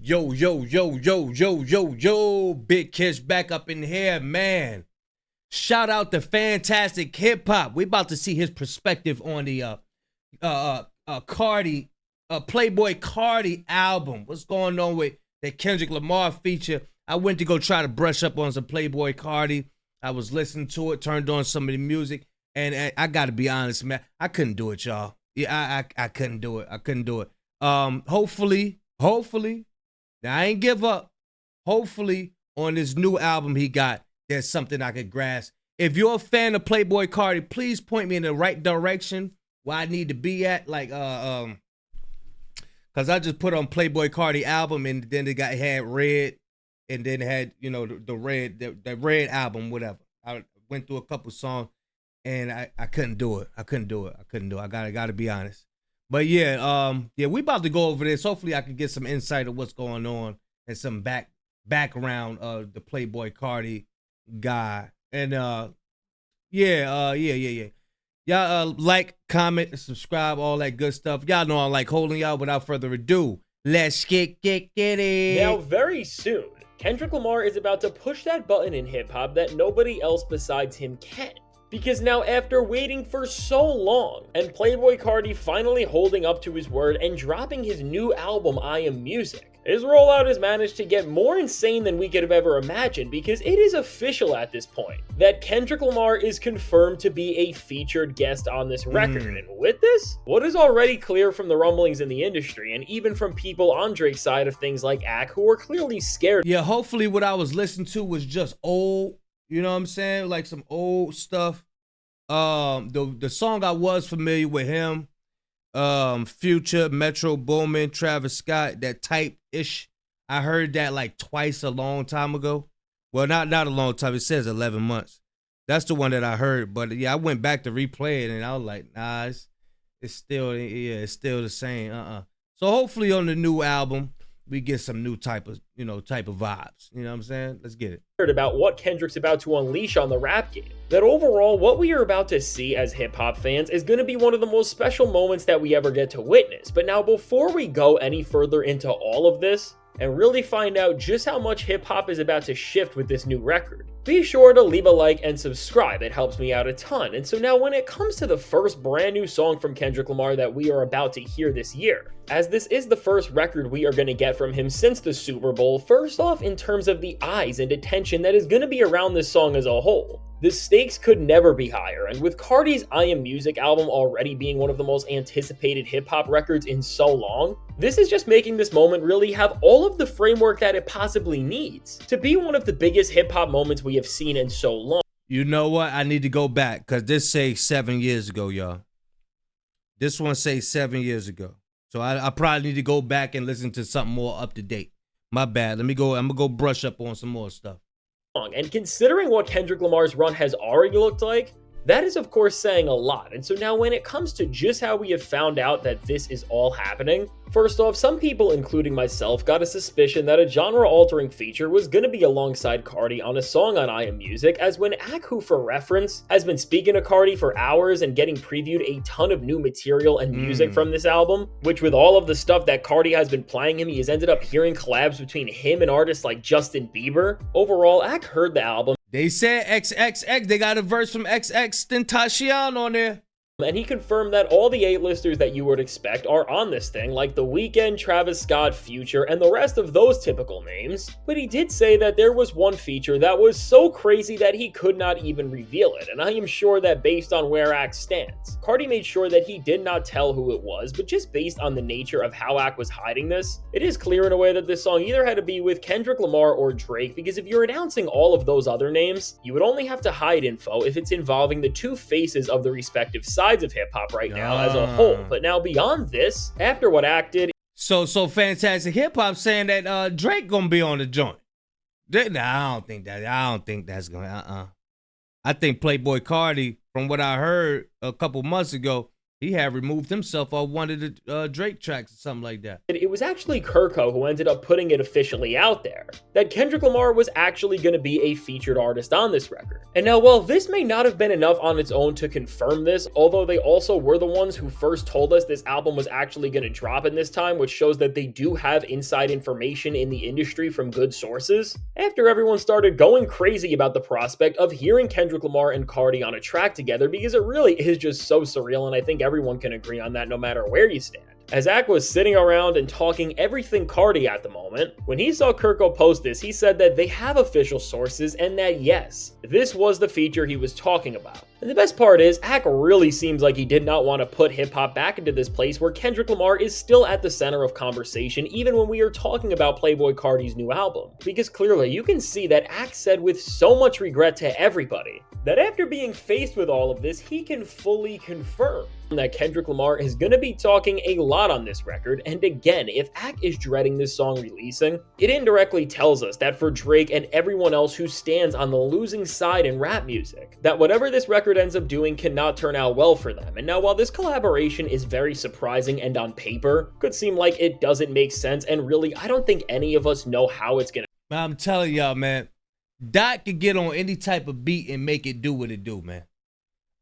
Yo, yo, yo, yo, yo, yo, yo. Big Kish back up in here, man. Shout out to Fantastic Hip Hop. We about to see his perspective on the Carti, Playboy Carti album. What's going on with that Kendrick Lamar feature? I went to go try to brush up on some Playboy Carti. I was listening to it, turned on some of the music, and I gotta be honest, man, I couldn't do it, y'all. Yeah, I couldn't do it. I couldn't do it. Hopefully, now I ain't give up. Hopefully, on this new album he got, there's something I could grasp. If you're a fan of Playboy Carti, please point me in the right direction where I need to be at. Like, cause I just put on Playboy Carti album and then it had Red, and then it had the Red album, whatever. I went through a couple songs and I couldn't do it. I gotta be honest. But yeah, we about to go over this. Hopefully I can get some insight of what's going on and some background of the Playboy Carti guy. And yeah. Y'all like, comment, and subscribe, all that good stuff. Y'all know I like holding y'all. Without further ado, let's get it. Now, very soon, Kendrick Lamar is about to push that button in hip-hop that nobody else besides him can. Because now, after waiting for so long, and Playboy Carti finally holding up to his word and dropping his new album, I Am Music, his rollout has managed to get more insane than we could have ever imagined, because it is official at this point that Kendrick Lamar is confirmed to be a featured guest on this record. And with this, what is already clear from the rumblings in the industry, and even from people on Drake's side of things like Ak, who are clearly scared. Yeah, hopefully what I was listening to was just old, you know what I'm saying? Like some old stuff. The song I was familiar with him, Future, Metro Boomin, Travis Scott, that type-ish. I heard that like twice a long time ago. Well, not a long time. It says 11 months. That's the one that I heard. But yeah, I went back to replay it and I was like, nah, it's still the same. So hopefully on the new album, we get some new type of vibes. You know what I'm saying? Let's get it. About what Kendrick's about to unleash on the rap game. That overall, what we are about to see as hip-hop fans is going to be one of the most special moments that we ever get to witness. But now, before we go any further into all of this, and really find out just how much hip-hop is about to shift with this new record, be sure to leave a like and subscribe. It helps me out a ton. And so now, when it comes to the first brand new song from Kendrick Lamar that we are about to hear this year, as this is the first record we are going to get from him since the Super Bowl, first off, in terms of the eyes and attention that is going to be around this song as a whole, the stakes could never be higher, and with Carti's I Am Music album already being one of the most anticipated hip-hop records in so long, this is just making this moment really have all of the framework that it possibly needs to be one of the biggest hip-hop moments we have seen in so long. You know what? I need to go back, because this say 7 years ago, y'all. This one say 7 years ago. So I probably need to go back and listen to something more up-to-date. My bad. I'm going to go brush up on some more stuff. And considering what Kendrick Lamar's run has already looked like, that is of course saying a lot. And so now when it comes to just how we have found out that this is all happening, first off, some people, including myself, got a suspicion that a genre-altering feature was going to be alongside Carti on a song on I Am Music, as when Ak, who for reference, has been speaking to Carti for hours and getting previewed a ton of new material and music from this album, which with all of the stuff that Carti has been playing him, he has ended up hearing collabs between him and artists like Justin Bieber. Overall, Ak heard the album. They said XXX, they got a verse from XXXTentacion on there. And he confirmed that all the A-listers that you would expect are on this thing, like The Weeknd, Travis Scott, Future, and the rest of those typical names. But he did say that there was one feature that was so crazy that he could not even reveal it, and I am sure that based on where Ak stands, Carti made sure that he did not tell who it was, but just based on the nature of how Ak was hiding this, it is clear in a way that this song either had to be with Kendrick Lamar or Drake, because if you're announcing all of those other names, you would only have to hide info if it's involving the two faces of the respective sides of hip-hop right now as a whole. But now beyond this, after what Ak did, so Fantastic Hip-Hop saying that Drake gonna be on the joint. Nah, I don't think that's gonna I think Playboy Carti, from what I heard a couple months ago, he had removed himself off one of the Drake tracks or something like that. It was actually Kirko who ended up putting it officially out there, that Kendrick Lamar was actually going to be a featured artist on this record. And now, while this may not have been enough on its own to confirm this, although they also were the ones who first told us this album was actually going to drop in this time, which shows that they do have inside information in the industry from good sources, after everyone started going crazy about the prospect of hearing Kendrick Lamar and Carti on a track together, because it really is just so surreal, and I think everyone can agree on that no matter where you stand. As Ak was sitting around and talking everything Carti at the moment, when he saw Kirko post this, he said that they have official sources and that yes, this was the feature he was talking about. And the best part is, Ak really seems like he did not want to put hip-hop back into this place where Kendrick Lamar is still at the center of conversation even when we are talking about Playboi Carti's new album. Because clearly you can see that Ak said with so much regret to everybody that after being faced with all of this, he can fully confirm that Kendrick Lamar is going to be talking a lot on this record. And again, if Ak is dreading this song releasing, it indirectly tells us that for Drake and everyone else who stands on the losing side in rap music, that whatever this record ends up doing cannot turn out well for them. And now, while this collaboration is very surprising and on paper could seem like it doesn't make sense, and really I don't think any of us know how it's gonna. I'm telling y'all, man, Dot could get on any type of beat and make it do what it do, man.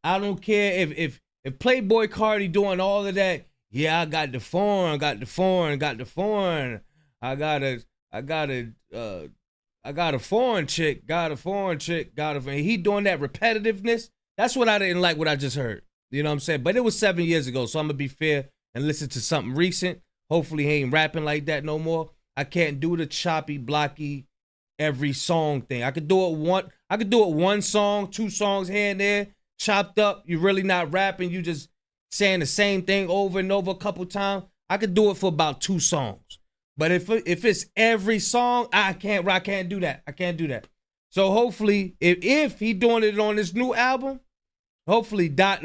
I don't care if Playboi Carti doing all of that. Yeah, I got the foreign. I got a foreign chick, and he doing that repetitiveness. That's what I didn't like what I just heard. You know what I'm saying? But it was 7 years ago, so I'm gonna be fair and listen to something recent. Hopefully he ain't rapping like that no more. I can't do the choppy, blocky, every song thing. I could do it one song, 2 songs here and there, chopped up. You're really not rapping. You just saying the same thing over and over a couple times. I could do it for about 2 songs. But if it's every song, I can't do that. I can't do that. So hopefully, if he doing it on this new album, hopefully Dot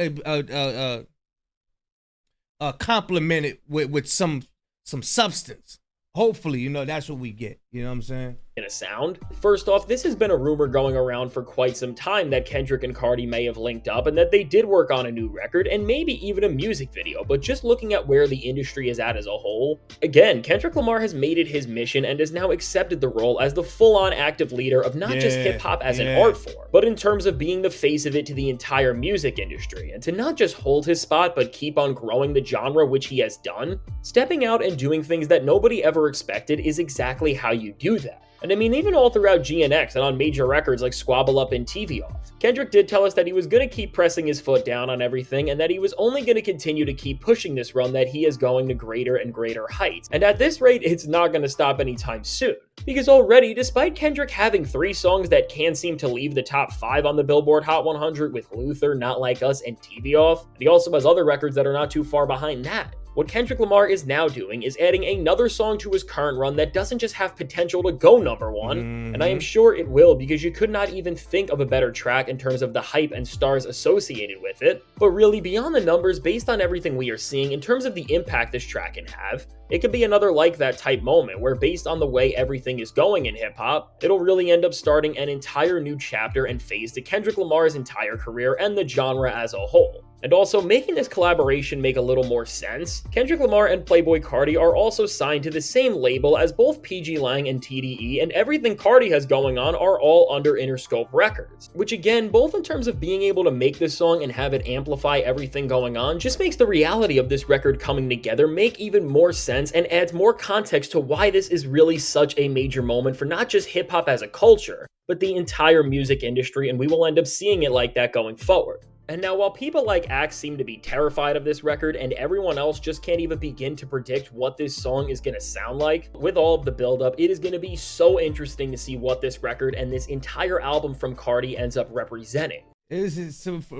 compliment it with some substance. Hopefully, you know, that's what we get. You know what I'm saying? In a sound. First off, this has been a rumor going around for quite some time that Kendrick and Carti may have linked up and that they did work on a new record and maybe even a music video, but just looking at where the industry is at as a whole, again, Kendrick Lamar has made it his mission and has now accepted the role as the full-on active leader of not just hip-hop as an art form, but in terms of being the face of it to the entire music industry, and to not just hold his spot but keep on growing the genre, which he has done. Stepping out and doing things that nobody ever expected is exactly how you do that. And I mean, even all throughout GNX and on major records like Squabble Up and TV Off, Kendrick did tell us that he was going to keep pressing his foot down on everything and that he was only going to continue to keep pushing this run that he is going to greater and greater heights. And at this rate, it's not going to stop anytime soon. Because already, despite Kendrick having 3 songs that can seem to leave the top 5 on the Billboard Hot 100 with Luther, Not Like Us, and TV Off, and he also has other records that are not too far behind that. What Kendrick Lamar is now doing is adding another song to his current run that doesn't just have potential to go number 1, and I am sure it will, because you could not even think of a better track in terms of the hype and stars associated with it. But really, beyond the numbers, based on everything we are seeing in terms of the impact this track can have, it could be another like that type moment where, based on the way everything is going in hip-hop, it'll really end up starting an entire new chapter and phase to Kendrick Lamar's entire career and the genre as a whole. And also, making this collaboration make a little more sense, Kendrick Lamar and Playboi Carti are also signed to the same label as both PG Lang and TDE, and everything Carti has going on are all under Interscope Records. Which again, both in terms of being able to make this song and have it amplify everything going on, just makes the reality of this record coming together make even more sense and adds more context to why this is really such a major moment for not just hip-hop as a culture, but the entire music industry, and we will end up seeing it like that going forward. And now, while people like Axe seem to be terrified of this record and everyone else just can't even begin to predict what this song is going to sound like, with all of the buildup, it is going to be so interesting to see what this record and this entire album from Carti ends up representing.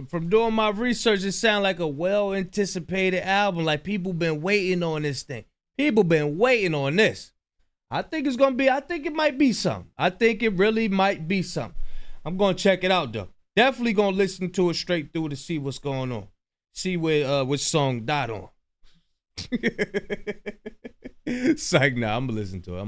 From doing my research, it sounds like a well-anticipated album. Like, people been waiting on this thing. People been waiting on this. I think it might be something. I think it really might be something. I'm going to check it out, though. Definitely gonna listen to it straight through to see what's going on. See which song Dot on. Psych, nah, I'm gonna listen to it.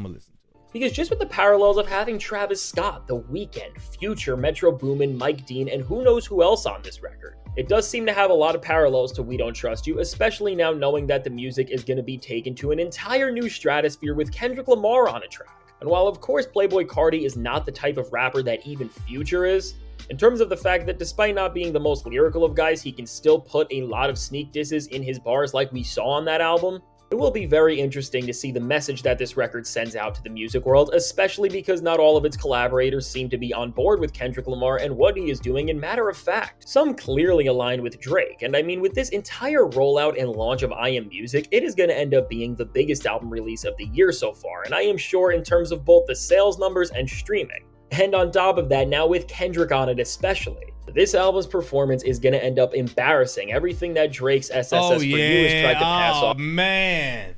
Because just with the parallels of having Travis Scott, The Weeknd, Future, Metro Boomin, Mike Dean, and who knows who else on this record, it does seem to have a lot of parallels to We Don't Trust You, especially now knowing that the music is going to be taken to an entire new stratosphere with Kendrick Lamar on a track. And while of course Playboi Carti is not the type of rapper that even Future is, in terms of the fact that despite not being the most lyrical of guys, he can still put a lot of sneak disses in his bars like we saw on that album, it will be very interesting to see the message that this record sends out to the music world, especially because not all of its collaborators seem to be on board with Kendrick Lamar and what he is doing. And matter of fact, some clearly aligned with Drake. And I mean, with this entire rollout and launch of I Am Music, it is going to end up being the biggest album release of the year so far. And I am sure in terms of both the sales numbers and streaming. And on top of that, now with Kendrick on it especially, this album's performance is going to end up embarrassing everything that Drake's SSS for You has tried to pass off. Oh, man.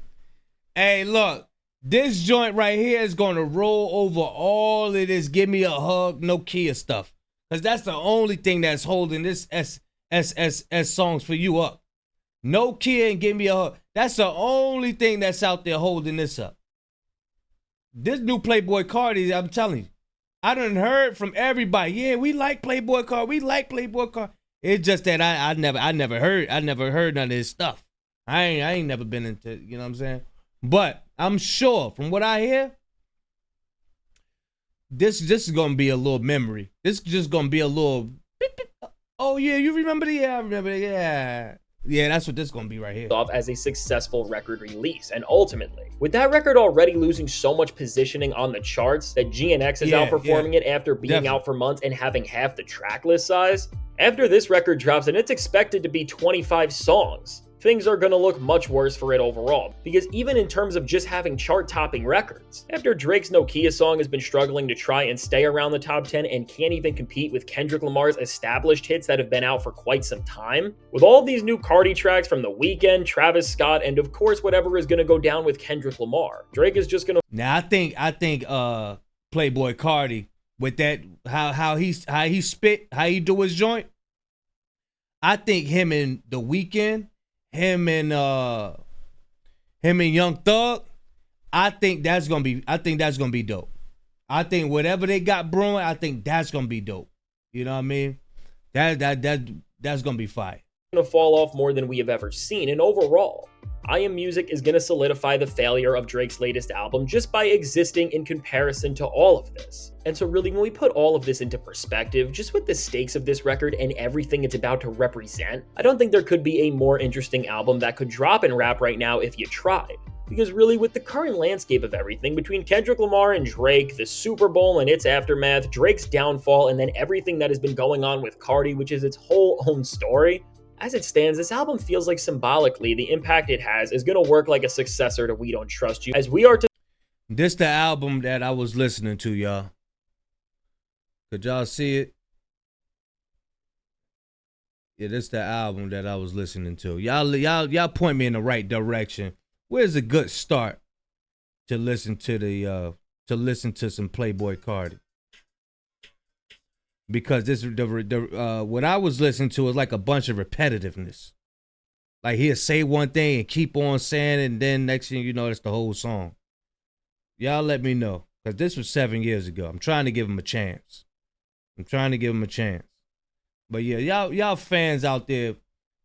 Hey, look, this joint right here is going to roll over all of this Give Me a Hug, Nokia stuff. Because that's the only thing that's holding this SSS Songs for You up. Nokia and Give Me a Hug. That's the only thing that's out there holding this up. This new Playboi Carti, I'm telling you, I done heard from everybody. Yeah, we like Playboi Carti. We like Playboi Carti. It's just that I never heard none of his stuff. I ain't never been into, you know what I'm saying? But I'm sure from what I hear, this is gonna be a little memory. This is just gonna be a little. Oh yeah, you remember the? Yeah, I remember. Yeah. Yeah, that's what this is going to be right here. Off as a successful record release. And ultimately, with that record already losing so much positioning on the charts that GNX is outperforming it after being out for months and having half the track list size, after this record drops and it's expected to be 25 songs, things are going to look much worse for it overall. Because even in terms of just having chart-topping records, after Drake's Nokia song has been struggling to try and stay around the top 10 and can't even compete with Kendrick Lamar's established hits that have been out for quite some time, with all of these new Carti tracks from The Weeknd, Travis Scott, and of course whatever is going to go down with Kendrick Lamar, Drake is just going to... Now I think Playboi Carti, with that, how he spit, how he do his joint, I think him and The Weeknd, him and Young Thug, I think that's gonna be dope. I think whatever they got brewing, I think that's gonna be dope. You know what I mean? That's gonna be fire. Gonna fall off more than we have ever seen, and overall, I Am Music is going to solidify the failure of Drake's latest album just by existing in comparison to all of this. And so really, when we put all of this into perspective, just with the stakes of this record and everything it's about to represent, I don't think there could be a more interesting album that could drop in rap right now if you tried. Because really, with the current landscape of everything, between Kendrick Lamar and Drake, the Super Bowl and its aftermath, Drake's downfall, and then everything that has been going on with Carti, which is its whole own story, as it stands, this album feels like symbolically the impact it has is going to work like a successor to We Don't Trust You, as we are to... This the album that I was listening to, y'all. Could y'all see it? Yeah, this the album that I was listening to. Y'all point me in the right direction. Where's a good start to listen to some Playboi Carti? Because this what I was listening to is like a bunch of repetitiveness. Like he'll say one thing and keep on saying it, and then next thing you know, it's the whole song. Y'all let me know, because this was 7 years ago. I'm trying to give him a chance. But yeah, y'all fans out there,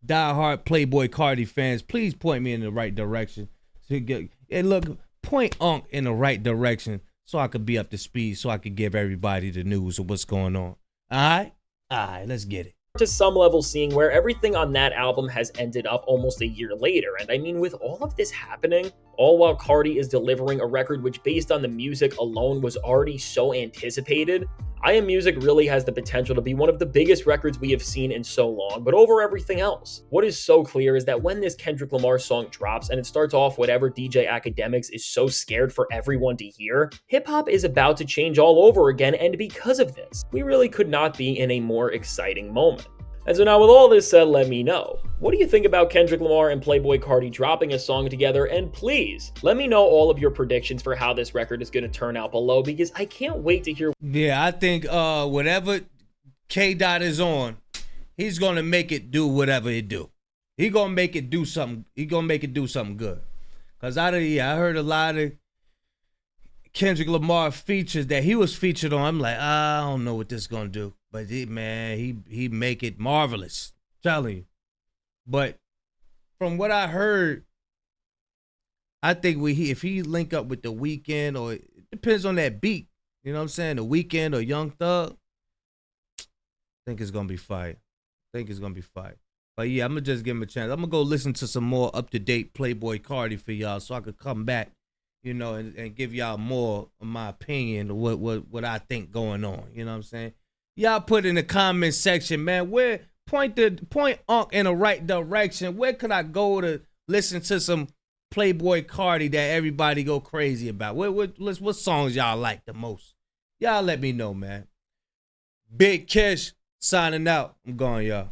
diehard Playboi Carti fans, please point me in the right direction. And look, point Unc in the right direction so I could be up to speed, so I could give everybody the news of what's going on. All right, let's get it. To some level, seeing where everything on that album has ended up almost a year later. And I mean, with all of this happening, all while Carti is delivering a record which, based on the music alone, was already so anticipated, I Am Music really has the potential to be one of the biggest records we have seen in so long. But over everything else, what is so clear is that when this Kendrick Lamar song drops and it starts off whatever DJ Academics is so scared for everyone to hear, hip-hop is about to change all over again, and because of this, we really could not be in a more exciting moment. And so now with all this said, let me know, what do you think about Kendrick Lamar and Playboi Carti dropping a song together? And please, let me know all of your predictions for how this record is going to turn out below, because I can't wait to hear. Yeah, I think whatever K-Dot is on, he's going to make it do whatever it do. He going to make it do something. He going to make it do something good. Because I heard a lot of Kendrick Lamar features that he was featured on, I'm like, I don't know what this is gonna do. But he make it marvelous. I'm telling you. But from what I heard, I think if he link up with The Weeknd, or it depends on that beat. You know what I'm saying? The Weeknd or Young Thug, I think it's gonna be fire. But yeah, I'm gonna just give him a chance. I'm gonna go listen to some more up-to-date Playboy Carti for y'all, so I could come back, you know, and give y'all more of my opinion of what I think going on. You know what I'm saying? Y'all put in the comment section, man, where point Unc in the right direction. Where could I go to listen to some Playboy Carti that everybody go crazy about? What songs y'all like the most? Y'all let me know, man. Big Kish signing out. I'm going, y'all.